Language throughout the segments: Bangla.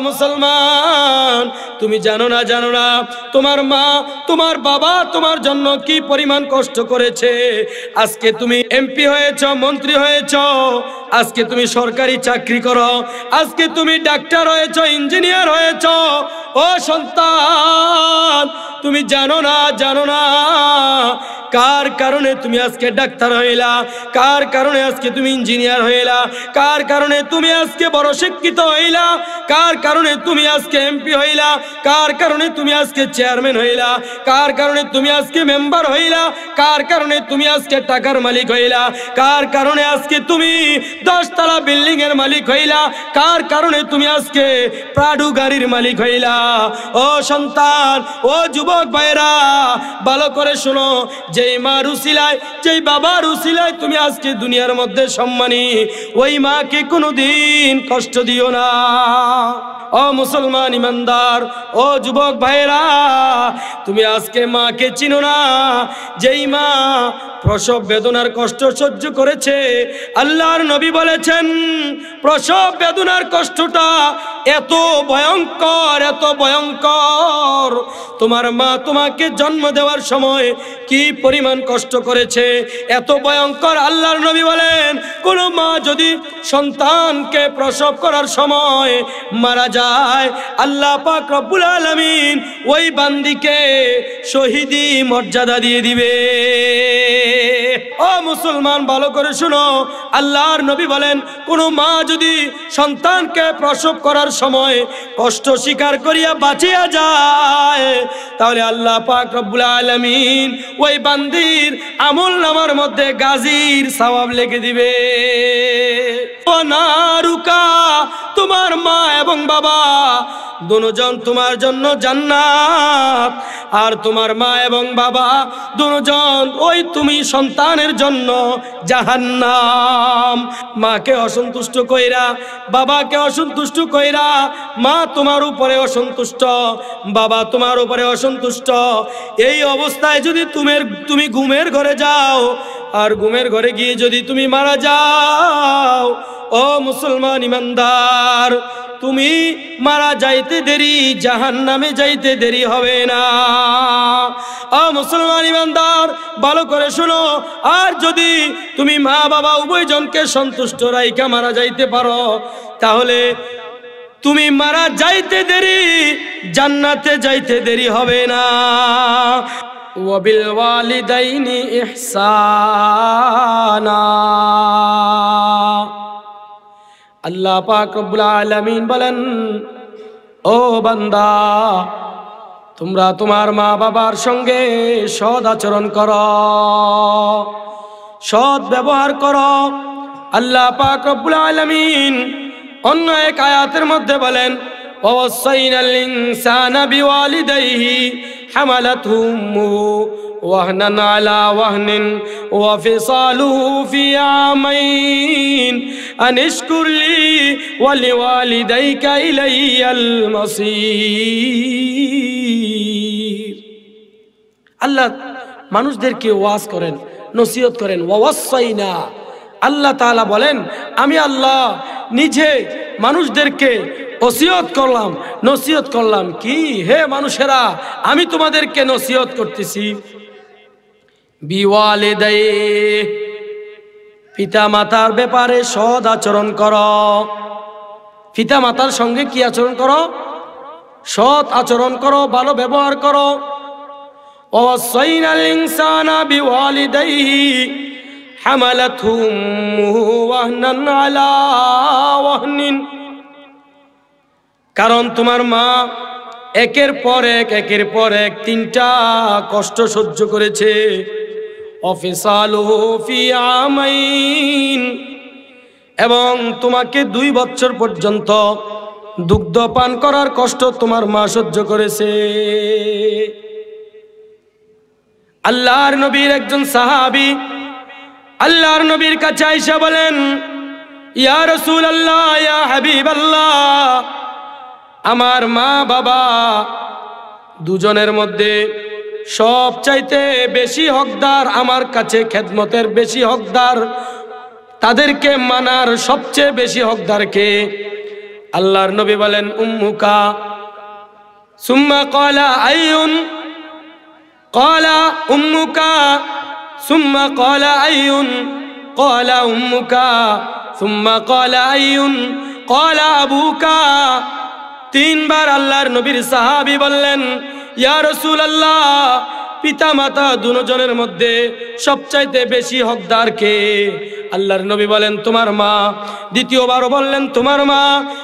মুসলমান, তুমি জানো না তোমার মা তোমার বাবা তোমার জন্য কি পরিমাণ কষ্ট করেছে। আজকে তুমি এমপি হয়েছ, মন্ত্রী হয়েছ, আজকে তুমি সরকারি চাকরি করো, আজকে তুমি ডাক্তার হয়েছ, ইঞ্জিনিয়ার হয়েছ। ও সন্তান, তুমি জানো না কার কারণে তুমি আজকে ডাক্তার হইলা, কার কারণে আজকে তুমি ইঞ্জিনিয়ার হইলা, কার কারণে তুমি আজকে বড় শিক্ষিত হইলা, কার কারণে তুমি আজকে এমপি হইলা, কার কারণে তুমি আজকে চেয়ারম্যান হইলা, কার কারণে তুমি আজকে মেম্বার হইলা, কার কারণে তুমি আজকে টাকার মালিক হইলা, কার কারণে আজকে তুমি 10 তলা বিল্ডিং এর মালিক হইলা, কার কারণে তুমি আজকে প্রাডু গাড়ির মালিক হইলা। ও সন্তান, ও যুবক ভাইরা, ভালো করে শোনো, যেই মার উসিলায়, যেই বাবার উসিলায় তুমি আজকে দুনিয়ার মধ্যে সম্মানী, ওই মাকে কোনোদিন কষ্ট দিও না। ও মুসলমান ইমানদার, ও যুবক ভাইরা, তুমি আজকে মাকে চিনো না, যেই মা প্রসব বেদনার কষ্ট সহ্য করেছে। আল্লাহর নবী বলেছেন, প্রসব বেদনার কষ্টটা এত ভয়ঙ্কর, এত ভয়ঙ্কর। তোমার মা তোমাকে জন্ম দেওয়ার সময় কি পরিমাণ কষ্ট করেছে, এত ভয়ঙ্কর। আল্লাহর নবী বলেন, কোন মা যদি সন্তানকে প্রসব করার সময় মারা যায়, আল্লাহ পাক রব্বুল আলামিন ওই বান্দিকে শহীদি মর্যাদা দিয়ে দিবে। ও মুসলমান, ভালো করে শুনো, আল্লাহর নবী বলেন, কোন মা যদি সন্তানকে প্রসব করার সময় কষ্ট স্বীকার করিয়া বাঁচিয়া যায়, তাহলে আল্লাহ পাক রব্বুল আলামিন ওই বান্দির আমল নামার মধ্যে গাজীর সওয়াব লিখে দিবে। নারুকা, তোমার মা এবং বাবা দুজন তোমার জন্য জান্নাত, আর তোমার মা এবং বাবা দুজন ওই তুমি সন্তানের জন্য জাহান্নাম। মাকে অসন্তুষ্ট কইরা, বাবাকে অসন্তুষ্ট কইরা, মা তোমার উপরে অসন্তুষ্ট, বাবা তোমার উপরে অসন্তুষ্ট। এই অবস্থায় যদি তুমি ঘুমের ঘরে যাও, আর ঘুমের ঘরে গিয়ে যদি তুমি মারা যাও, ও মুসলমান ইমানদার, তুমি মারা যাইতে দেরি, জাহান্নামে যাইতে দেরি হবে না। ও মুসলমান ইমানদার, ভালো করে শোনো, আর যদি তুমি মা বাবা উভয়জনকে সন্তুষ্ট রাইখা মারা যাইতে পারো, তাহলে তুমি মারা যাইতে দেরি, জান্নাতে যাইতে দেরি হবে না। ওয়াবিল ওয়ালিদাইনি ইহসানা। আল্লাহ পাক রব্বুল আলামিন বলেন, ও বান্দা, তোমরা তোমার মা বাবার সঙ্গে সৎ আচরণ করো, সৎ ব্যবহার করো। আল্লাহ পাক রব্বুল আলামিন অন্য এক আয়াতের মধ্যে বলেন, ওয়াসাইনাল ইনসানা বিওয়ালিদাইহি হামালাতহু উম্মুহু ওয়াহনান আলা ওয়াহনিন ওয়া ফিসালুহু ফি আমাইন আন ইশকুর লি ওয়া লিওয়ালিদাইকা ইলাইয়াল মাসির। আল্লাহ মানুষদেরকে ওয়াজ করেন, নসিহত করেন। ওয়াসাইনা, আল্লাহ তাআলা বলেন, আমি আল্লাহ নিজে মানুষদেরকে ওসিয়ত করলাম, নসিহত করলাম। কি হে মানুষেরা, আমি তোমাদেরকে নসিহত করতেছি, বিওয়ালিদাই, পিতা মাতার ব্যাপারে সৎ আচরণ করো। পিতা মাতার সঙ্গে কি আচরণ করো? সৎ আচরণ করো, ভালো ব্যবহার করো। ওয়াসাইনাল ইনসানা বিওয়ালিদাইহি হামালাতহু উম্মুহু ওয়াহনান আলা ওয়াহনিন। কারণ তোমার মা একের পর এক 3টা কষ্ট সহ্য করেছে। অফিসালুহু ফি আমাইন, এবং তোমাকে 2 বছর পর্যন্ত দুগ্ধ পান করার কষ্ট তোমার মা সহ্য করেছে। আল্লাহর নবীর একজন সাহাবী আল্লাহর নবীর কাছে আয়েশা বলেন, ইয়া রাসূলুল্লাহ, ইয়া হাবিবাল্লাহ, আমার মা বাবা দুজনের মধ্যে সবচাইতে বেশি হকদার, আমার কাছে খেদমতের বেশি হকদার, তাদেরকে মানার সবচেয়ে বেশি হকদার কে? আল্লাহর নবী বলেন উম্মুকা, সুম্মা ক্বালা আইয়ুন, ক্বালা উম্মুকা, সুম্মা ক্বালা আইয়ুন, ক্বালা উম্মুকা, সুম্মা ক্বালা আইয়ুন, ক্বালা আবুকা। তিনবার আল্লাহর নবীর সাহাবী বললেন, ইয়া রাসূলুল্লাহ, পিতা মাতা দুজনের মধ্যে সবচাইতে বেশি হকদার কে? আল্লাহর নবী বলেন তোমার মা। দ্বিতীয়বারও বললেন তোমার মা,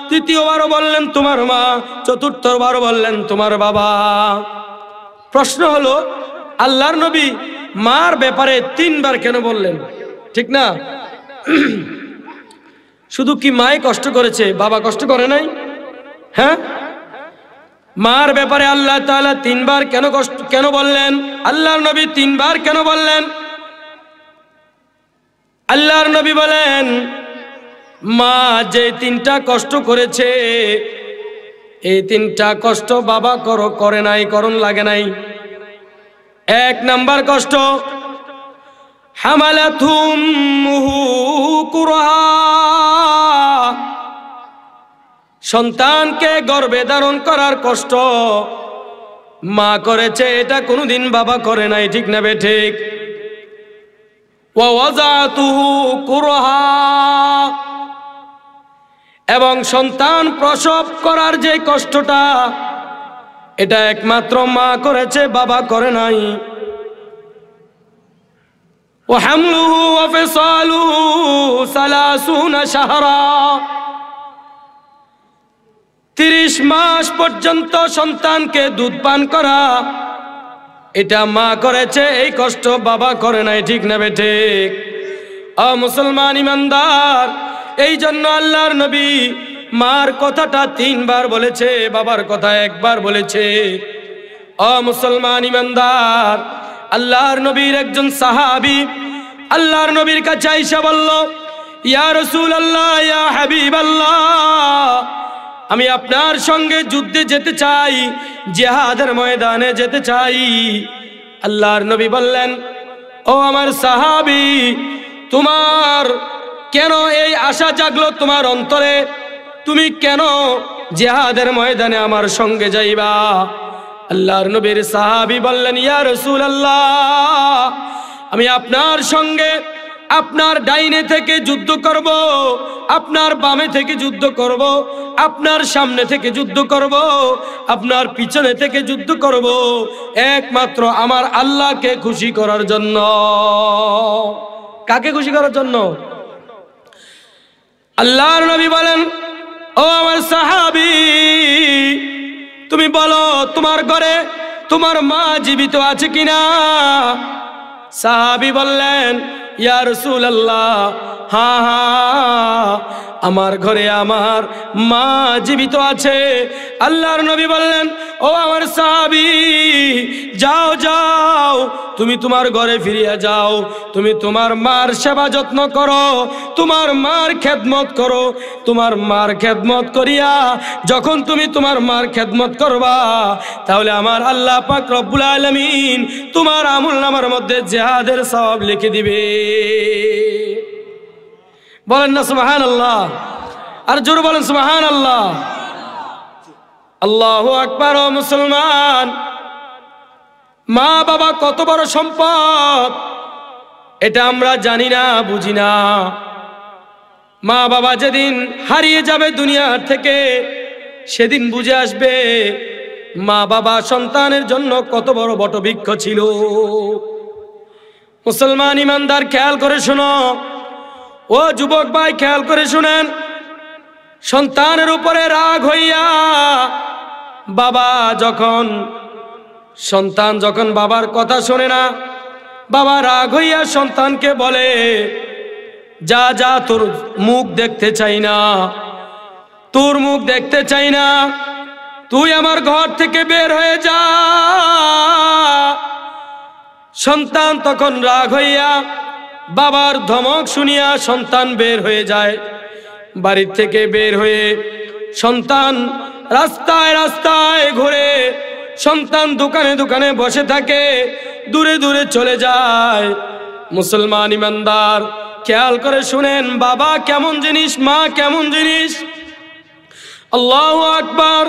তৃতীয়বারও বললেন তোমার মা, চতুর্থবারও বললেন তোমার বাবা। প্রশ্ন হলো, আল্লাহর নবী মার ব্যাপারে তিনবার কেন বললেন? ঠিক না? শুধু কি মায়ে কষ্ট করেছে, বাবা কষ্ট করে নাই? হ্যাঁ, মার ব্যাপারে আল্লাহ তাআলা তিনবার কেন বললেন? আল্লাহর নবী তিনবার কেন বললেন? আল্লাহর নবী বলেন, মা যে তিনটা কষ্ট করেছে, এই তিনটা কষ্ট বাবা করে নাই, করণ লাগে নাই। এক নাম্বার কষ্ট, হামালাতুম উম্মুহু কুরহা, সন্তানকে গর্ভে ধারণ করার কষ্ট মা করেছে, এটা কোনোদিন বাবা করে নাই। ঠিক না বে ঠিক? ওয়া ওয়াজাতুহু কুরহা, এবং সন্তান প্রসব করার যে কষ্টটা, এটা একমাত্র মা করেছে, বাবা করে নাই। ওয়া হামলুহু ওয়া ফিসালুহু 30 শাহরা, 30 মাস পর্যন্ত সন্তানকে দুধ পান করা, এটা মা করেছে, এই কষ্ট বাবা করে নাই। ঠিক না বে ঠিক? মুসলমান ইমানদার, এই জন্য আল্লাহর নবী মার কথাটা তিনবার বলেছে, বাবার কথা একবার বলেছে। মুসলমান ইমানদার, আল্লাহর নবীর একজন সাহাবী আল্লাহর নবীর কাছে আইসা বলল, ইয়া রাসূলুল্লাহ, ইয়া হাবিবাল্লাহ, আমি আপনার সঙ্গে যুদ্ধে যেতে চাই, জিহাদের ময়দানে যেতে চাই। আল্লাহর নবী বললেন, ও আমার সাহাবী, তোমার কেন এই আশা জাগলো তোমার অন্তরে? তুমি কেন জিহাদের ময়দানে আমার সঙ্গে যাইবা? আল্লাহর নবীর সাহাবী বললেন, ইয়া রাসূলুল্লাহ, আমি আপনার সঙ্গে আপনার ডাইনে থেকে যুদ্ধ করব, আপনার বামে থেকে যুদ্ধ করব, আপনার সামনে থেকে যুদ্ধ করব, আপনার পিছনে থেকে যুদ্ধ করব, একমাত্র আমার আল্লাহকে খুশি করার জন্য। কাকে খুশি করার জন্য? আল্লাহর নবী বলেন, ও আমার সাহাবী, তুমি বলো তোমার ঘরে তোমার মা জীবিত আছে কিনা? সাহাবী বললেন, ইয়া রাসূলুল্লাহ, হ্যাঁ হ্যাঁ, আমার ঘরে আমার মা জীবিত আছে। আল্লাহর নবী বললেন, ও আমার সাহাবী, যাও যাও, তুমি তোমার ঘরে ফিরিয়া যাও, তুমি তোমার মার সেবা যত্ন করো, তোমার মার খেদমত করো। তোমার মার খেদমত করিয়া যখন তুমি তোমার মার খেদমত করবা, তাহলে আমার আল্লাহ পাক রব্বুল আলামিন তোমার আমলনামার মধ্যে জিহাদের সওয়াব লিখে দিবে। বলেন না সুবহানাল্লাহ? আর জোরে বলেন সুবহানাল্লাহ। আল্লাহু আকবার। ও মুসলমান, মা বাবা কত বড় সম্পদ, এটা আমরা জানি না, বুঝি না। মা বাবা যেদিন হারিয়ে যাবে দুনিয়ার থেকে, সেদিন বুঝে আসবে মা বাবা সন্তানের জন্য কত বড় বটবৃক্ষ ছিল। মুসলমান ইমানদার, খেয়াল করে শোনো। ও যুবক ভাই, খেয়াল করে শুনেন। সন্তানের উপরে রাগ হইয়া সন্তান যখন বাবার কথা শোনে না, বাবা রাগ হইয়া সন্তানকে বলে, যা যা, তোর মুখ দেখতে চাই না, তোর মুখ দেখতে চাই না, তুই আমার ঘর থেকে বের হয়ে যা। সন্তান তখন রাগ হইয়া বাবার ধমক শুনিয়া সন্তান বের হয়ে যায়। বাড়ির থেকে বের হয়ে সন্তান রাস্তায় রাস্তায় ঘুরে, সন্তান দোকানে দোকানে বসে থাকে, দূরে দূরে চলে যায়। মুসলমান ইমানদার, খেয়াল করে শুনেন, বাবা কেমন জিনিস, মা কেমন জিনিস। আল্লাহু আকবার।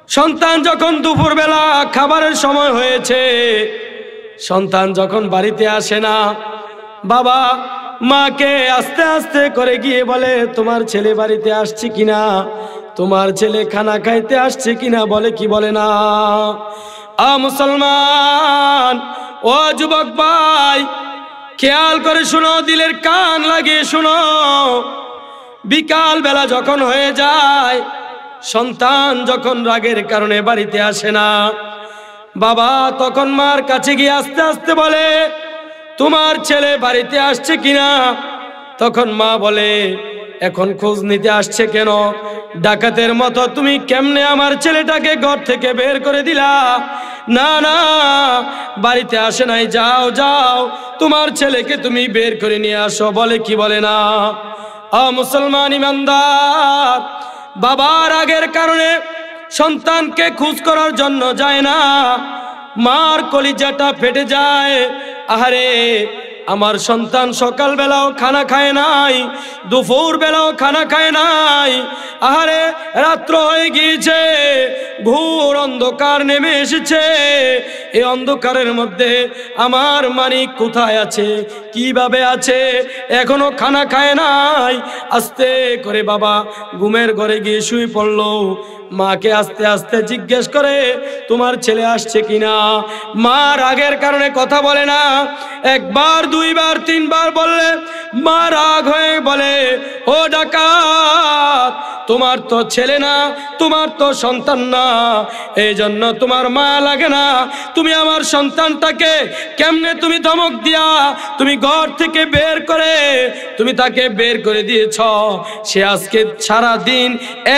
সন্তান যখন দুপুরবেলা খাবারের সময় হয়েছে, সন্তান যখন বাড়িতে আসে না, বাবা মাকে আস্তে আস্তে করে গিয়ে বলে, তোমার ছেলে বাড়িতে আসছে কিনা, তোমার ছেলে খানা খাইতে আসছে কিনা, বলে কি বলে না? মুসলমান, ও যুবক ভাই, খেয়াল করে শুনো, দিলের কান লাগিয়ে শুনো। বিকাল বেলা যখন হয়ে যায়, সন্তান যখন রাগের কারণে বাড়িতে আসে না, বাবা তখন মার কাছে গিয়ে আস্তে আস্তে বলে, তোমার ছেলে বাড়িতে আসছে কিনা? তখন মা বলে, এখন খোঁজ নিতে আসছে কেন? ডাকাতের মতো তুমি কেমনে আমার ছেলেটাকে ঘর থেকে বের করে দিলা? না না, বাড়িতে আসে নাই, যাও যাও, তোমার ছেলেকে তুমি বের করে নিয়ে আসো, বলে কি বলে না? মুসলমান ইমানদার, বাবার রাগের কারণে সন্তানকে খোঁজ করার জন্য যায় না, মার কলিজাটা ফেটে যায়। আহারে, আমার সন্তান সকাল বেলাও খানা খায় নাই, দুপুর বেলাও খানা খায় নাই, আহারে রাত্র হয়ে গিয়েছে, ঘোর অন্ধকার নেমে এসেছে, এই অন্ধকারের মধ্যে আমার মানিক কোথায় আছে, কিভাবে আছে, এখনো খানা খায় নাই। আস্তে করে বাবা ঘুমের ঘরে গিয়ে শুয়ে পড়লো। মাকে আস্তে আস্তে জিজ্ঞেস করে, তোমার ছেলে আসছে কিনা? মা রাগের কারণে কথা বলে না, একবার দুইবার তিনবার বললে মা রাগ হয়ে বলে, ও ডাকাত, তোমার তো ছেলে না, তোমার তো সন্তান না, এই জন্য তোমার মায়া লাগে না। তুমি আমার সন্তানটাকে কেমনে তুমি ধমক দিয়া তুমি ঘর থেকে বের করে তুমি তাকে বের করে দিয়েছ। সে আজকে সারা দিন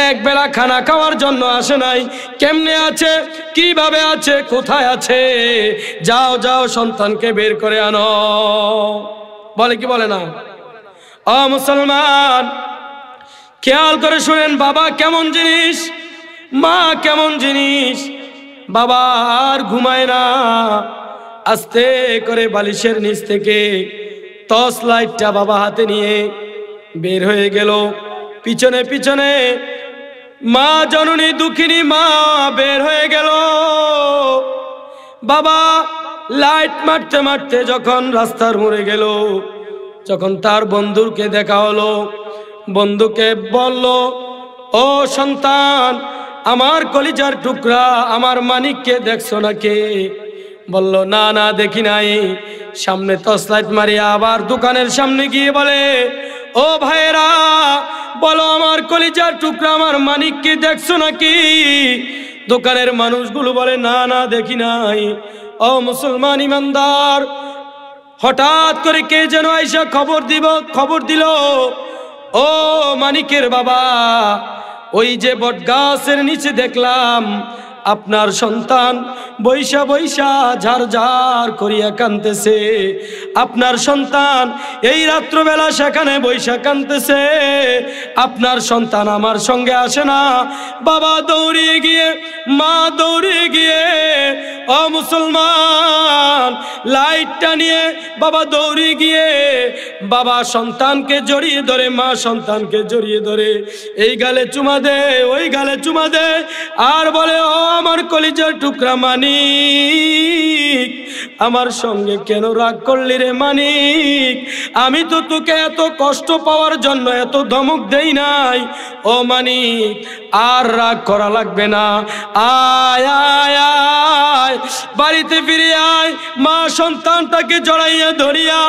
এক বেলা খানা খাওয়ার জন্য আসে নাই, কেমনে আছে, কিভাবে আছে, কোথায় আছে? যাও যাও, সন্তানকে বের করে আনো। বলে কি বলে না? মুসলমান, খেয়াল করে শুনেন, বাবা কেমন জিনিস, মা কেমন জিনিস। বাবা আর ঘুমায় না, আস্তে করে বালিশের নিচ থেকে টর্চ লাইটটা বাবা হাতে নিয়ে বের হয়ে গেল। পিছনে পিছনে মা জননী দুঃখিনী মা বের হয়ে গেল। বাবা লাইট মারতে মারতে যখন রাস্তার মোড়ে গেল, যখন তার বন্ধুকে দেখা হলো, বন্ধুকে বলল, ও সন্তান, আমার কলিজার টুকরা, আমার মানিককে দেখছো নাকি? বলল, না না, দেখি নাই। সামনে টর্চ লাইট মারিয়া আবার দোকানের সামনে গিয়ে বলে, ও ভাইরা, বলো আমার কলিজার টুকরা, আমার মানিককে দেখছো নাকি? দোকানের মানুষগুলো বলে, না না, দেখি নাই। ও মুসলমান ইমানদার, হঠাৎ করে কে যেন আইসা খবর দিল, ও মানিকের বাবা, ওই যে বটগাছের নিচে দেখলাম আপনার সন্তান বৈশা বৈশা ঝারঝার করিয়া কাঁদতেছে। আপনার সন্তান এই রাত্রবেলা সেখানে বৈশা কাঁদতেছে। আপনার সন্তান আমার সঙ্গে আসে না। বাবা দৌড়িয়ে গিয়ে, মা দৌড়িয়ে গিয়ে, ও মুসলমান, লাইটটা নিয়ে বাবা দৌড়িয়ে গিয়ে বাবা সন্তানকে জড়িয়ে ধরে, মা সন্তানকে জড়িয়ে ধরে, এই গালে চুমা দে, ওই গালে চুমা দে, আর বলে, ও আমার কলিজার টুকরা মানিক, আমার সঙ্গে কেন রাগ করলি রে মানিক? আমি তো তোকে এত কষ্ট পাওয়ার জন্য এত ধমক দেই নাই। ও মানিক, আর রাগ করা লাগবে না, আয় আয় আয়, বাড়িতে ফিরে আয়। মা সন্তানটাকে জড়াইয়া ধরিয়া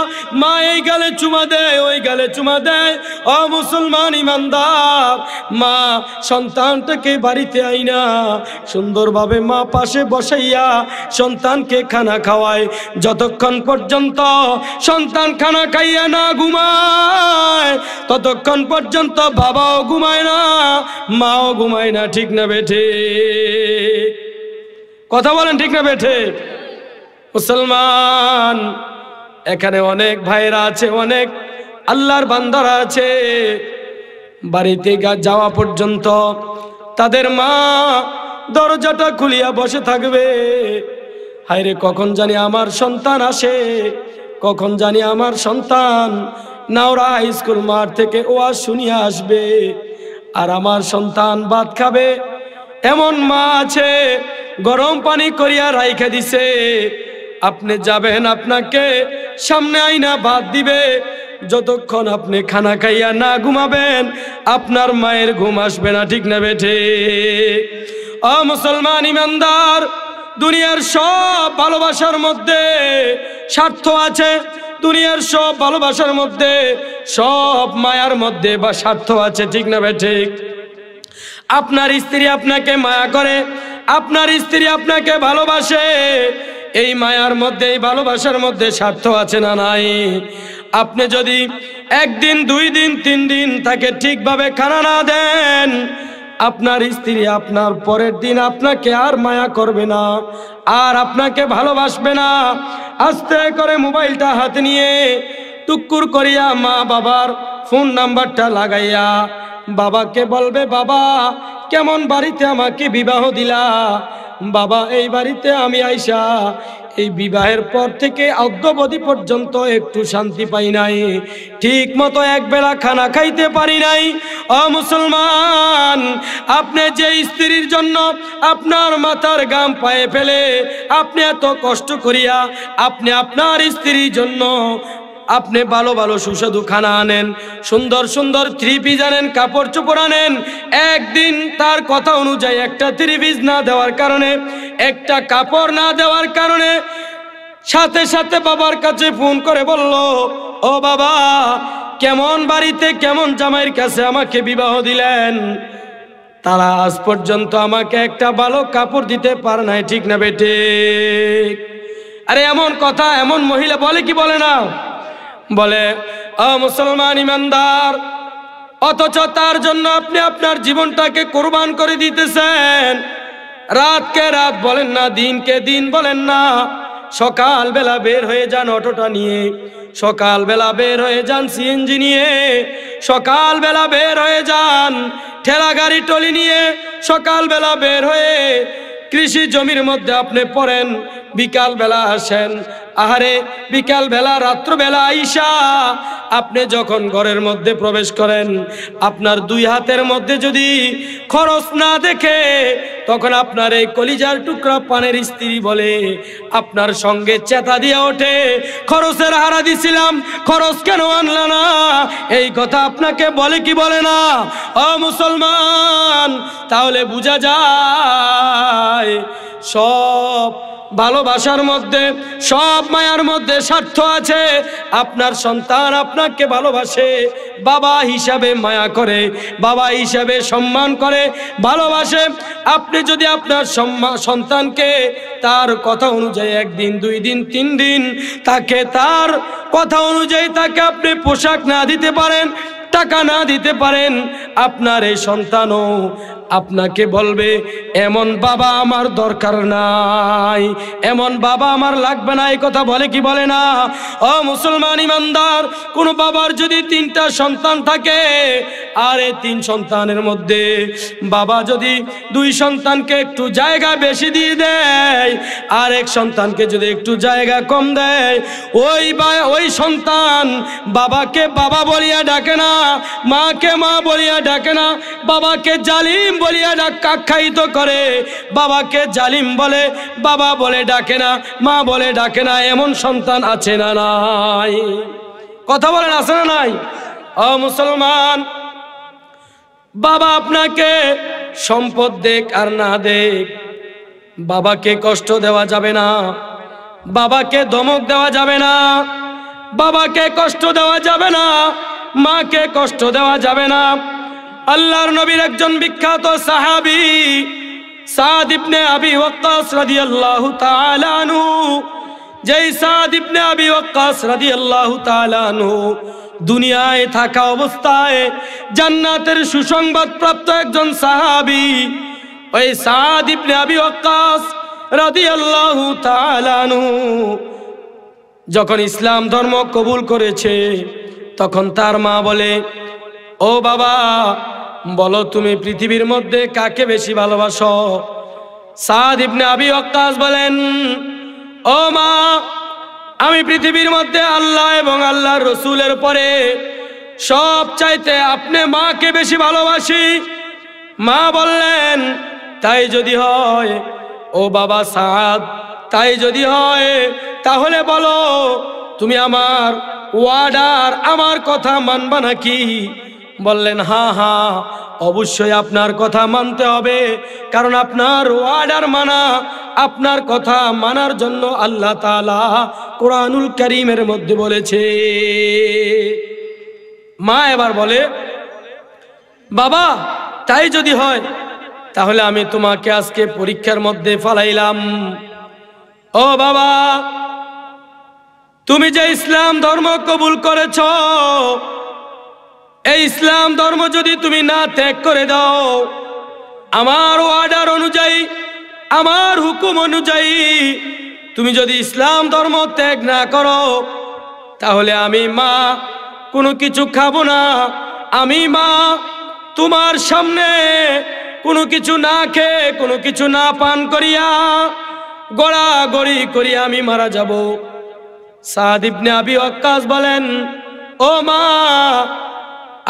মা এই গালে চুমা দেয়, ওই গালে চুমা দেয়। ও মুসলমান ইমানদার, মা সন্তানটাকে বাড়িতে আইনা সুন্দরভাবে মা পাশে বসাইয়া সন্তানকে খানা খাওয়ায়। যতক্ষণ পর্যন্ত সন্তান খানা খাইয়া না ঘুমায়, ততক্ষণ পর্যন্ত বাবাও ঘুমায় না, মাও ঘুমায় না। ঠিক না বেঠে? কথা বলেন, ঠিক না বেঠে? মুসলমান, এখানে অনেক ভাইরা আছে, অনেক আল্লাহর বান্দারা আছে, বাড়িতে যাওয়া পর্যন্ত তাদের মা দরজাটা খুলিয়া বসে থাকবে। হায়রে, কখন জানি আমার সন্তান আসে, কখন জানি আমার সন্তান নাওরা হাই স্কুল মাঠ থেকে ওয়াজ শুনিয়া আসবে। আর আমার সন্তান ভাত খাবে এমন মা আছে, গরম পানি করিয়া রাইখে দিছে, আপনি যাবেন, আপনাকে সামনে আইনা ভাত দিবে, যতক্ষণ আপনি খানা খাইয়া না ঘুমাবেন আপনার মায়ের ঘুম আসবে না, ঠিক না বেঠে? ও মুসলমান ইমানদার, দুনিয়ার সব ভালোবাসার মধ্যে স্বার্থ আছে, দুনিয়ার সব ভালোবাসার মধ্যে, সব মায়ার মধ্যে বা স্বার্থ আছে, ঠিক না বেঠে? আপনার স্ত্রী আপনাকে মায়া করে, আপনার স্ত্রী আপনাকে ভালোবাসে, এই মায়ার মধ্যে, এই ভালোবাসার মধ্যে স্বার্থ আছে না নাই? আপনি যদি একদিন, 2 দিন, 3 দিন তাকে ঠিকভাবে খানা না দেন, আপনার স্ত্রী আপনার পরের দিন আপনাকে আর মায়া করবে না, আর আপনাকে ভালোবাসবে না। আস্তে করে মোবাইলটা হাতে নিয়ে টুকুর করিয়া মা বাবার ফোন নাম্বারটা লাগাইয়া বাবাকে বলবে, বাবা কেমন বাড়িতে আমাকে বিবাহ দিলা, বাবা এই বাড়িতে আমি আইসা এই বিবাহের পর থেকে অদ্যাবধি পর্যন্ত একটু শান্তি পাই নাই, ঠিক মতো একবেলা খানা খাইতে পারি নাই। ও মুসলমান, আপনি যে স্ত্রীর জন্য আপনার মাথার ঘাম পায়ে ফেলে আপনি এত কষ্ট করিয়া আপনি আপনার স্ত্রীর জন্য আপনি ভালো ভালো সুস্বাদু খানা আনেন, সুন্দর সুন্দর 3 পিস আনেন, কাপড় চোপড় আনেন, একদিন তার কথা অনুযায়ী একটা 3 পিস না দেওয়ার কারণে, একটা কাপড় না দেওয়ার কারণে সাথে সাথে বাবার কাছে ফোন করে বলল, ও বাবা কেমন বাড়িতে কেমন জামাইয়ের কাছে আমাকে বিবাহ দিলেন, তারা আজ পর্যন্ত আমাকে একটা ভালো কাপড় দিতে পারে নাই, ঠিক না বেটে? আরে এমন কথা এমন মহিলা বলে কি বলে না? বলে। ও মুসলমান ইমানদার, অথচ তার জন্য আপনি আপনার জীবনটাকে কোরবান করে দিতেছেন। রাতকে রাত বলেন না, দিনকে দিন বলেন না, সকালবেলা বের হয়ে যান অটোটা নিয়ে, সকালবেলা বের হয়ে যান সিএনজি নিয়ে, সকালবেলা বের হয়ে যান ঠেলা গাড়ি টলি নিয়ে, সকালবেলা বের হয়ে কৃষি জমির মধ্যে আপনি পড়েন, বিকালবেলা আসেন। আহারে বিকালবেলা রাত্রবেলা আইসা আপনি যখন ঘরের মধ্যে প্রবেশ করেন, আপনার 2 হাতের মধ্যে যদি খরচ না দেখে, তখন আপনার এই কলিজার টুকরা পানের স্ত্রী বলে, আপনার সঙ্গে চেতা দিয়ে ওঠে, খরচের হারা দিছিলাম, খরচ কেন আনলা না? এই কথা আপনাকে বলে কি বলে না? ও মুসলমান, তাহলে বোঝা যায় সব ভালোবাসার মধ্যে, সব মায়ার মধ্যে স্বার্থ আছে। আপনার সন্তান আপনাকে ভালোবাসে, বাবা হিসাবে মায়া করে, বাবা হিসাবে সম্মান করে, ভালোবাসে। আপনি যদি আপনার সন্তানকে তার কথা অনুযায়ী 1 দিন, 2 দিন, 3 দিন তাকে তার কথা অনুযায়ী তাকে আপনি পোশাক না দিতে পারেন, টাকা না দিতে পারেন, আপনার এই সন্তানও আপনাকে বলবে, এমন বাবা আমার দরকার নাই, এমন বাবা আমার লাগবে না। এই কথা বলে কি বলে না? ও মুসলমান ইমানদার, কোন বাবার যদি 3টা সন্তান থাকে, আর এই 3 সন্তানের মধ্যে বাবা যদি 2 সন্তানকে একটু জায়গা বেশি দিয়ে দেয়, আর 1 সন্তানকে যদি একটু জায়গা কম দেয়, ওই সন্তান বাবাকে বাবা বলিয়া ডাকে না, মাকে মা বলিয়া ডাকে না, বাবাকে জালিম বলিয়া আখ্যায়িত করে, বাবাকে জালিম বলে, বাবা বলে ডাকে না, মা বলে ডাকে না। এমন সন্তান আছে না নাই? কথা বলেন, আছে না নাই? ও মুসলমান, বাবা আপনাকে সম্পদ দেখ আর না দেখ, বাবাকে কষ্ট দেওয়া যাবে না, বাবাকে ধমক দেওয়া যাবে না, বাবাকে কষ্ট দেওয়া যাবে না, মাকে কষ্ট দেওয়া যাবে না। আল্লাহর নবীর একজন বিখ্যাত সাহাবী সাদ ইবনে আবি ওয়াক্কাস রাদিয়াল্লাহু তাআলা আনহু, যেই সাদ ইবনে আবি ওয়াক্কাস রাদিয়াল্লাহু তাআলা আনহু দুনিয়ায় থাকা অবস্থায় জান্নাতের সুসংবাদ প্রাপ্ত একজন সাহাবী, ওই সাদ ইবনে আবি ওয়াক্কাস রাদিয়াল্লাহু তাআলা আনহু যখন ইসলাম ধর্ম কবুল করেছে, তখন তার মা বলে, ও বাবা বলো তুমি পৃথিবীর মধ্যে কাকে বেশি ভালোবাসো? সাদ ইবনে আবি ওয়াক্কাস বলেন, ও মা, আমি পৃথিবীর মধ্যে আল্লাহ এবং আল্লাহর রাসূলের পরে সব চাইতে আপনি মাকে বেশি ভালোবাসি। মা বললেন, তাই যদি হয় ও বাবা সাদ, তাই যদি হয় তাহলে বলো তুমি আমার ওয়ার্ডার, আমার কথা মানবা নাকি? বললেন, হ্যাঁ হ্যাঁ, অবশ্যই আপনার কথা মানতে হবে, কারণ আপনার ওয়ার্ডার মানা, আপনার কথা মানার জন্য আল্লাহ তাআলা কোরআনুল কারীমের মধ্যে বলেছে। মা এবার বলে, বাবা তাই যদি হয় তাহলে আমি তোমাকে আজকে পরীক্ষার মধ্যে ফালাইলাম। ও বাবা, তুমি যে ইসলাম ধর্ম কবুল করেছ, এই ইসলাম ধর্ম যদি তুমি না ত্যাগ করে দাও, আমার অর্ডার অনুযায়ী, আমার হুকুম অনুযায়ী তুমি যদি ইসলাম ধর্ম ত্যাগ না করো, তাহলে আমি মা কোনো কিছু খাবো না। আমি মা তোমার সামনে কোনো কিছু না খেয়ে, কোনো কিছু না পান করিয়া গড়াগড়ি করিয়া আমি মারা যাব। সাদ ইবনে আবি ওয়াক্কাস বলেন, ও মা,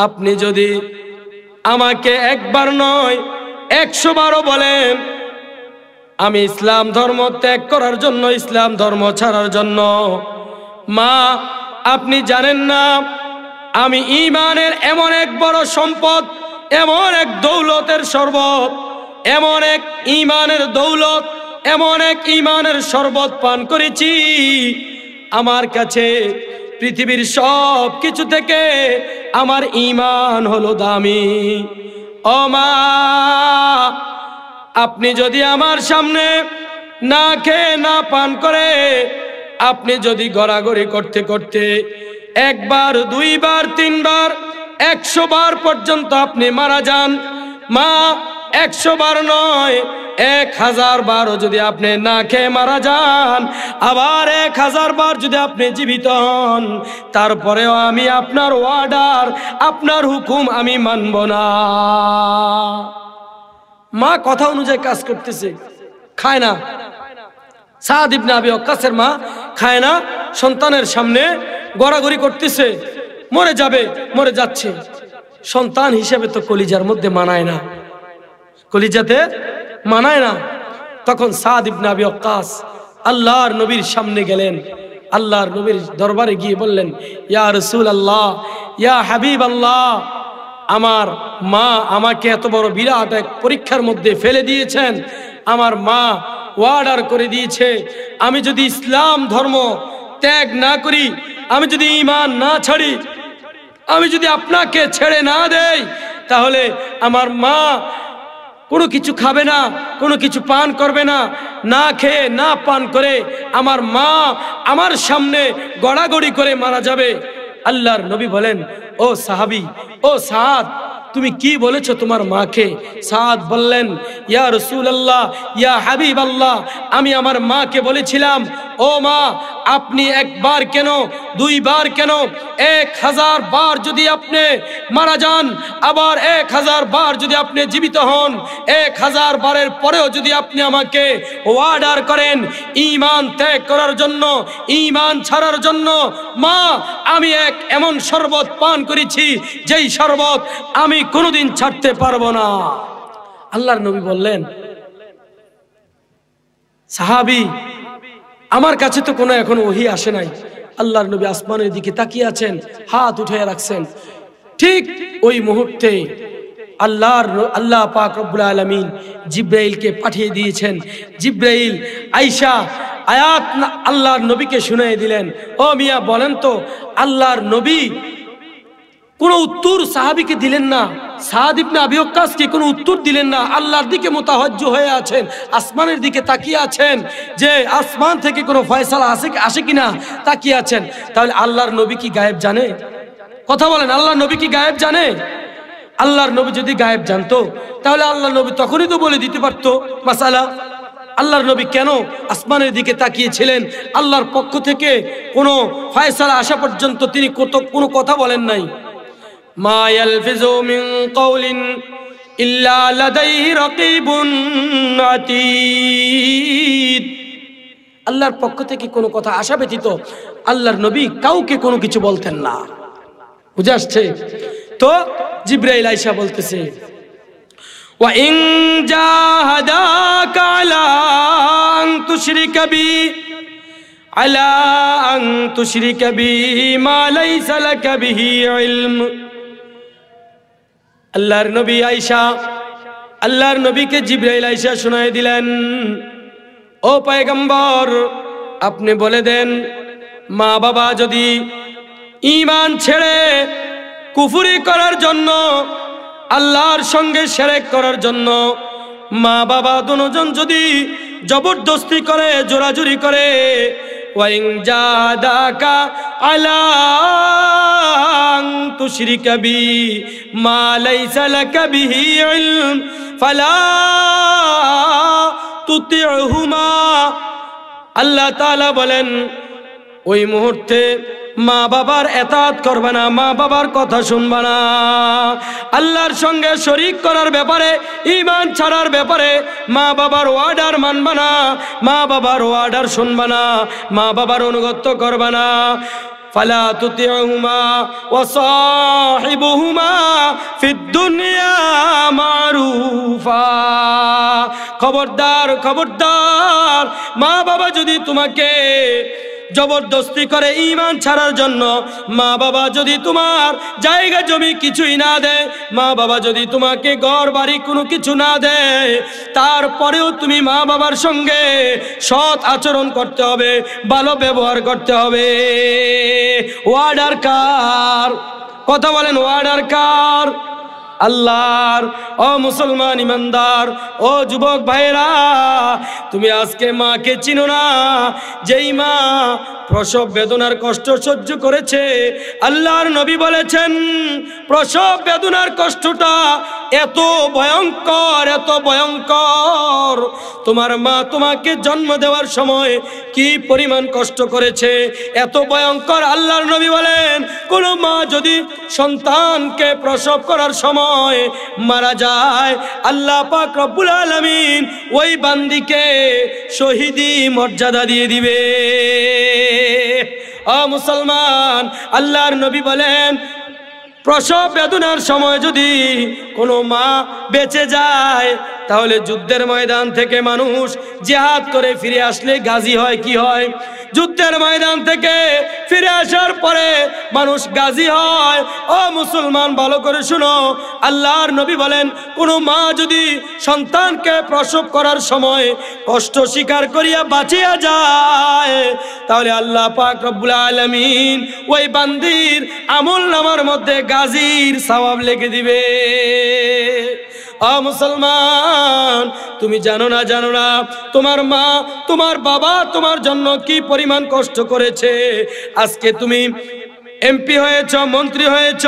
আপনি যদি আমাকে একবার নয় 100 বারও বলেন আমি ইসলাম ধর্ম ত্যাগ করার জন্য, ইসলাম ধর্ম ছাড়ার জন্য, মা আপনি জানেন না আমি ঈমানের এমন এক বড় সম্পদ, এমন এক দৌলতের শরবত, এমন এক ঈমানের দৌলত, এমন এক ঈমানের শরবত পান করেছি, আমার কাছে পৃথিবীর সব কিছু থেকে আমার ঈমান হলো দামি। ও মা, আপনি যদি আমার সামনে না খেয়ে না পান করে, আপনি যদি গড়াগড়ি করতে করতে 1 বার 2 বার 3 বার 100 বার পর্যন্ত আপনি মারা যান, মা 100 বার নয় 1000 বারও যদি আপনি না খেয়ে মারা যান, আবার 1000 বার যদি আপনি জীবিত হন, তারপরেও আমি আপনার অর্ডার, আপনার হুকুম আমি মানব না। মা কথা অনুযায়ী কাজ করতেছে, খায় না। সাদ ইবনে আবি ওয়াক্কাসের মা খায় না, সন্তানের সামনে গড়াগড়ি করতেছে, মরে যাবে, মরে যাচ্ছে। সন্তান হিসেবে তো কলিজার মধ্যে মানায় না, কলিজাতে মানায় না। তখন সাদ ইবনে আবি ওয়াক্কাস আল্লাহর নবীর সামনে গেলেন, আল্লাহর নবীর দরবারে গিয়ে বললেন, ইয়া রাসূলুল্লাহ, ইয়া হাবিবাল্লাহ, আমার মা আমাকে এত বড় বিরাট এক পরীক্ষার মধ্যে ফেলে দিয়েছেন। আমার মা অর্ডার করে দিয়েছে, আমি যদি ইসলাম ধর্ম ত্যাগ না করি, আমি যদি ঈমান না ছাড়ি, আমি যদি আপনাকে ছেড়ে না দেই, তাহলে আমার মা কোনো কিছু খাবে না, কোনো কিছু পান করবে না, না খেয়ে না পান করে আমার মা আমার সামনে গড়াগড়ি করে মারা যাবে। আল্লাহর নবী বলেন, ও সাহাবী, ও সাদ, তুমি কি বলেছো তোমার মাকে? সাদ বললেন, ইয়া রাসূলুল্লাহ, ইয়া হাবিবাল্লাহ, আমি আমার মাকে বলেছিলাম, ও মা, আপনি 1 বার কেন, 2 বার কেন, 1000 বার যদি আপনি মারা যান, আবার 1000 বার যদি আপনি জীবিত হন, 1000 বারের পরেও যদি আপনি আমাকে অর্ডার করেন ঈমান ত্যাগ করার জন্য, ঈমান ছাড়ার জন্য, মা আমি এক এমন শরবত পান করেছি যেই শরবত আমি কোনোদিন ছাড়তে পারবো না। আল্লাহর নবী বললেন, সাহাবী, আমার কাছে তো কোনো এখনো ওহী আসে নাই। আল্লাহর নবী আসমানের দিকে তাকিয়ে আছেন, হাত উঠে রাখছেন। ঠিক ওই মুহূর্তে আল্লাহ পাক রব্বুল আলামিন জিব্রাইলকে পাঠিয়ে দিয়েছেন। জিব্রাইল আয়েশা আয়াত আল্লাহর নবীকে শুনিয়ে দিলেন। ও মিয়া, বলেন তো, আল্লাহর নবী কোনো উত্তর সাহাবীকে দিলেন না, সাদ ইবনে আবি ওয়াক্কাসকে কোনো উত্তর দিলেন না। আল্লাহর দিকে মুতাওয়াজ্জু হয়ে আছেন, আসমানের দিকে তাকিয়ে আছেন যে আসমান থেকে কোনো ফয়সালা আসে কিনা তাকিয়ে আছেন। তাহলে আল্লাহর নবী কি গায়েব জানে? কথা বলেন, আল্লাহর নবী কি গায়েব জানে? আল্লাহর নবী যদি গায়েব জানতো, তাহলে আল্লাহর নবী তখনই তো বলে দিতে পারতো মাসালা। আল্লাহর নবী কেন আসমানের দিকে তাকিয়েছিলেন? আল্লাহর পক্ষ থেকে কোনো ফয়সালা আসা পর্যন্ত তিনি কোনো কথা বলেন নাই। মা ইয়ালফিজু মিন কাওলিন ইল্লা লাদাইহি রাকিবুন আতীদ। আল্লাহর পক্ষ থেকে কোনো কথা আসা ব্যতীত আল্লাহর নবী কাউকে কোনো কিছু বলতেন না। বুঝে আসছে? তো জিবরাইল আয়েশা বলতেছে, ওয়া ইন জাহাদাকা আলা আন তুশরিকা বি আলা আন তুশরিকা বি মা লাইসা লাকা বিহি ইলম। আল্লাহর নবী আয়েশা, আল্লাহর নবীকে জিবরাইল আয়েশা শোনায় দিলেন, ও পয়গম্বর, আপনি বলে দেন, মা বাবা যদি ঈমান ছেড়ে কুফরি করার জন্য, আল্লাহর সঙ্গে শিরক করার জন্য, মা বাবা দুজন যদি জবরদস্তি করে, জোরাজুরি করে, ওয়াইন জাদাকা আলা আন তুশরিকা বি মা লাইসা লাকা বিহি ইলম ফালা তুতিউহুমা। আল্লাহ তাআলা বলেন, ওই মুহূর্তে মা বাবার এতাত করবে না, মা বাবার কথা শুনবে না। আল্লাহর সঙ্গে শরীক করার ব্যাপারে, ঈমান ছাড়ার ব্যাপারে মা বাবার ওয়ার্ডার মানবে না, মা বাবার ওয়ার্ডার শুনবে না, মা বাবার অনুগত্য করবে না। ফালা তুতিউহুমা ওয়া সাহিবুহুমা ফিদ দুনিয়া মারুফা। খবরদার, খবরদার, মা বাবা যদি তোমাকে জবরদস্তি করে ঈমান ছাড়ার জন্য, মা বাবা যদি তোমার জায়গা জমি কিছুই না দেয়, মা বাবা যদি তোমাকে ঘর বাড়ি কোনো কিছু না দেয়, তারপরেও তুমি মা বাবার সঙ্গে সৎ আচরণ করতে হবে, ভালো ব্যবহার করতে হবে। ওয়ার্ডার কার? কথা বলেন, ওয়ার্ডার কার? আল্লাহর। ও মুসলমান ইমানদার, ও যুবক ভাইরা, তুমি আজকে মাকে চিনো না, যেই মা প্রসব বেদনার কষ্ট সহ্য করেছে। আল্লাহর নবী বলেছেন, প্রসব বেদনার কষ্টটা এত ভয়ঙ্কর, এত ভয়ঙ্কর। তোমার মা তোমাকে জন্ম দেওয়ার সময় কি পরিমাণ কষ্ট করেছে, এত ভয়ঙ্কর। আল্লাহর নবী বলেন, কোন মা যদি সন্তানকে প্রসব করার সময় মারা যায়, আল্লাহ পাক রব্বুল আলামিন ওই বান্দিকে শহীদি মর্যাদা দিয়ে দিবে। ও মুসলমান, আল্লাহর নবী বলেন, প্রসব বেদনার সময় যদি কোনো মা বেঁচে যায়, তাহলে যুদ্ধের ময়দান থেকে মানুষ জিহাদ করে ফিরে আসলে গাজী হয়। কি হয়? যুদ্ধের ময়দান থেকে ফিরে আসার পরে মানুষ গাজী হয়। ও মুসলমান, ভালো করে শুনো, আল্লাহর নবী বলেন, কোনো মা যদি সন্তানকে প্রসব করার সময় কষ্ট স্বীকার করিয়া বাঁচিয়া যায়, তাহলে আল্লাহ পাক রব্বুল আলামিন ওই বান্দির আমল নামার মধ্যে গাজীর সওয়াব লিখে দিবে। ও মুসলমান, তুমি জানো না, জানো না তোমার মা, তোমার বাবা তোমার জন্য কি পরিমাণ কষ্ট করেছে। আজকে তুমি এমপি হয়েছ, মন্ত্রী হয়েছ,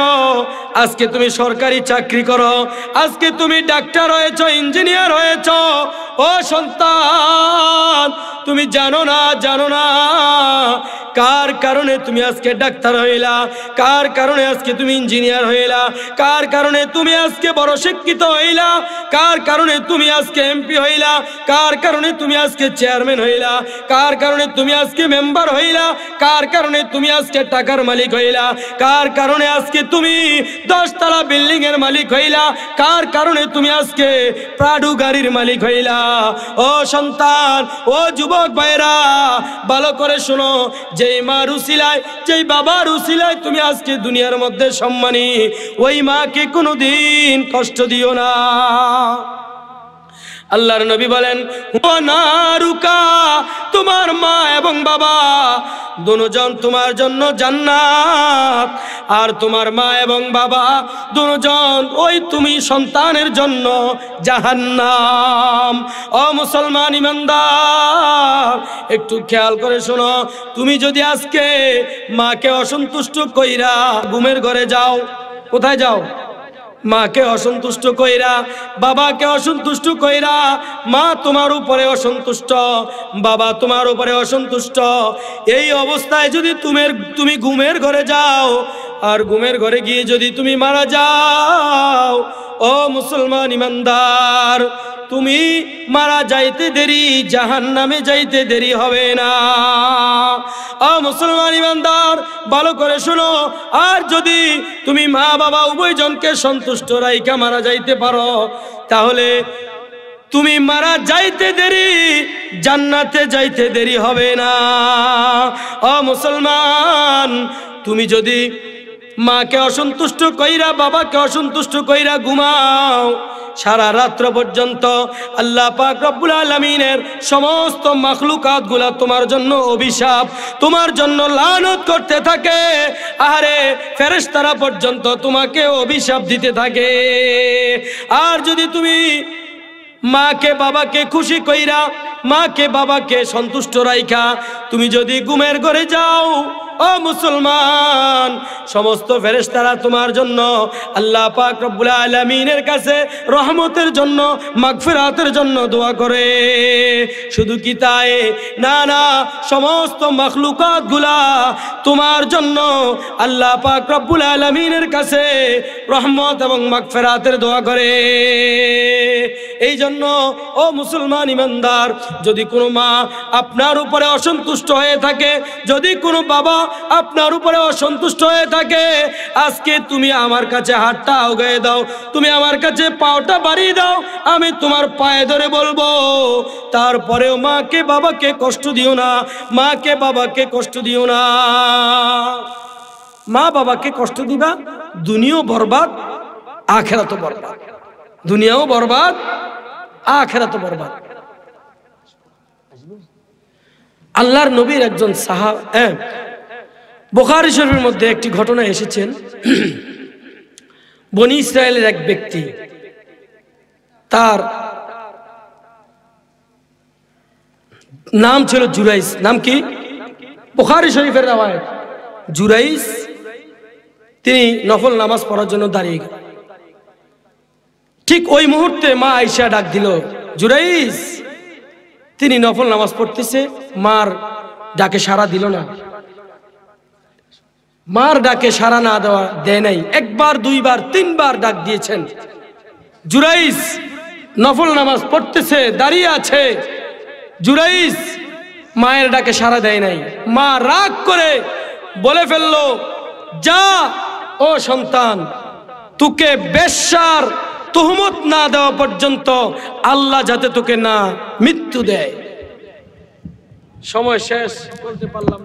আজকে তুমি সরকারি চাকরি করো, আজকে তুমি ডাক্তার হয়েছ, ইঞ্জিনিয়ার হয়েছ। ও সন্তান, তুমি জানো না, জানো না কার কারণে তুমি আজকে ডাক্তার হইলা, কার কারণে আজকে তুমি ইঞ্জিনিয়ার হইলা, কার কারণে তুমি আজকে বড় শিক্ষিত হইলা, কার কারণে তুমি আজকে এমপি হইলা, কার কারণে তুমি আজকে চেয়ারম্যান হইলা, কার কারণে তুমি আজকে মেম্বার হইলা, কার কারণে তুমি আজকে টাকার মালিক হইলা, কার কারণে আজকে তুমি 10 তলা বিল্ডিং এর মালিক হইলা, কার কারণে তুমি আজকে প্রাডু গাড়ির মালিক হইলা। ও সন্তান, ও যুবক ভাইরা, ভালো করে শোনো, যেই মার উসিলায়, যেই বাবার উসিলায় তুমি আজকে দুনিয়ার মধ্যে সম্মানী, ওই মাকে কোনোদিন কষ্ট দিও না। আল্লাহর নবী বলেন, নারুকা, তোমার মা এবং বাবা দুজন তোমার জন্য জান্নাত, আর তোমার মা এবং বাবা দুজন ওই তুমি সন্তানের জন্য জাহান্নাম। ও মুসলমান ইমানদার, একটু খেয়াল করে শোনো, তুমি যদি আজকে মাকে অসন্তুষ্ট কইরা ঘুমের ঘরে যাও, কোথায় যাও? মাকে অসন্তুষ্ট কইরা, বাবাকে অসন্তুষ্ট কইরা, মা তোমার উপরে অসন্তুষ্ট, বাবা তোমার উপরে অসন্তুষ্ট, এই অবস্থায় যদি তুমি ঘুমের ঘরে যাও, আর ঘুমের ঘরে গিয়ে যদি তুমি মারা যাও, ও মুসলমান ইমানদার, তুমি মারা যাইতে দেরি, জাহান্নামে যাইতে দেরি হবে না। মুসলমান ইমানদার ভালো করে শোনো, আর যদি তুমি মা বাবা উভয়জনকে সন্তুষ্ট রাইখা মারা যাইতে পারো, তাহলে তুমি মারা যাইতে দেরি, জান্নাতে যাইতে দেরি হবে না। মুসলমান, তুমি যদি মাকে অসন্তুষ্ট কইরা, বাবাকে অসন্তুষ্ট কইরা ঘুমাও, সারা রাত্র পর্যন্ত আল্লাহ পাক রব্বুল আলামিনের সমস্ত মাখলুকাত গুলা তোমার জন্য অভিশাপ, তোমার জন্য লানত করতে থাকে। আরে ফেরেশতারা পর্যন্ত তোমাকে অভিশাপ দিতে থাকে। আর যদি তুমি মাকে বাবাকে খুশি কইরা, মাকে বাবাকে সন্তুষ্ট রাইখা তুমি যদি ঘুমের ঘরে যাও, মুসলমান, সমস্ত ফেরেশতারা তোমার জন্য আল্লাহ পাক রব্বুল আলামিনের কাছে রহমতের জন্য, মাগফিরাতের জন্য দোয়া করে। শুধু কি তাই না, না, সমস্ত মাখলুকাত গুলা তোমার জন্য আল্লাহ পাক রব্বুল আলামিনের কাছে রহমত এবং মাগফিরাতের দোয়া করে। এই জন্য মুসলমান ইমানদার, যদি কোনো মা আপনার উপরে অসন্তুষ্ট হয়ে থাকে, যদি কোনো বাবা আপনার উপরে অসন্তুষ্ট হয়ে থাকে, আজকে তুমি আমার কাছে হাতটা আগায় দাও, তুমি আমার কাছে পাওটা বাড়িয়ে দাও, আমি তোমার পায়ে ধরে বলবো, তারপরেও মাকে বাবাকে কষ্ট দিও না, মাকে বাবাকে কষ্ট দিও না। মা বাবাকে কষ্ট দিবা, দুনিয়াও বরবাদ, আখিরাতও বরবাদ। দুনিয়াও বরবাদ, আখিরাতও বরবাদ। আল্লাহর নবীর একজন সাহাবা, বুখারী শরীফের মধ্যে একটি ঘটনা এসেছেন। বনি ইসরায়েলের এক ব্যক্তি, তার নাম ছিল জুরাইস। নাম কি? বুখারী শরীফের রওয়ায়াত। জুরাইস তিনি নফল নামাজ পড়ার জন্য দাঁড়িয়ে গেলেন। ঠিক ওই মুহূর্তে মা আয়েশা ডাক দিল, জুরাইস। তিনি নফল নামাজ পড়তেছে, মার ডাকে সাড়া দিল না। মার ডাকে সাড়া না দেয় নাই। একবার, দুইবার, তিনবার ডাক দিয়েছেন। জুরাইস নফল নামাজ পড়তেছে, দাঁড়িয়ে আছে। জুরাইস মায়ের ডাকে সাড়া দেয় নাই। মা রাগ করে বলে ফেললো, যা ও সন্তান, তোকে বেশ্যার তুহমত না দেওয়া পর্যন্ত আল্লাহ যাতে তোকে না মৃত্যু দেয়। সময় শেষ, বলতে পারলাম।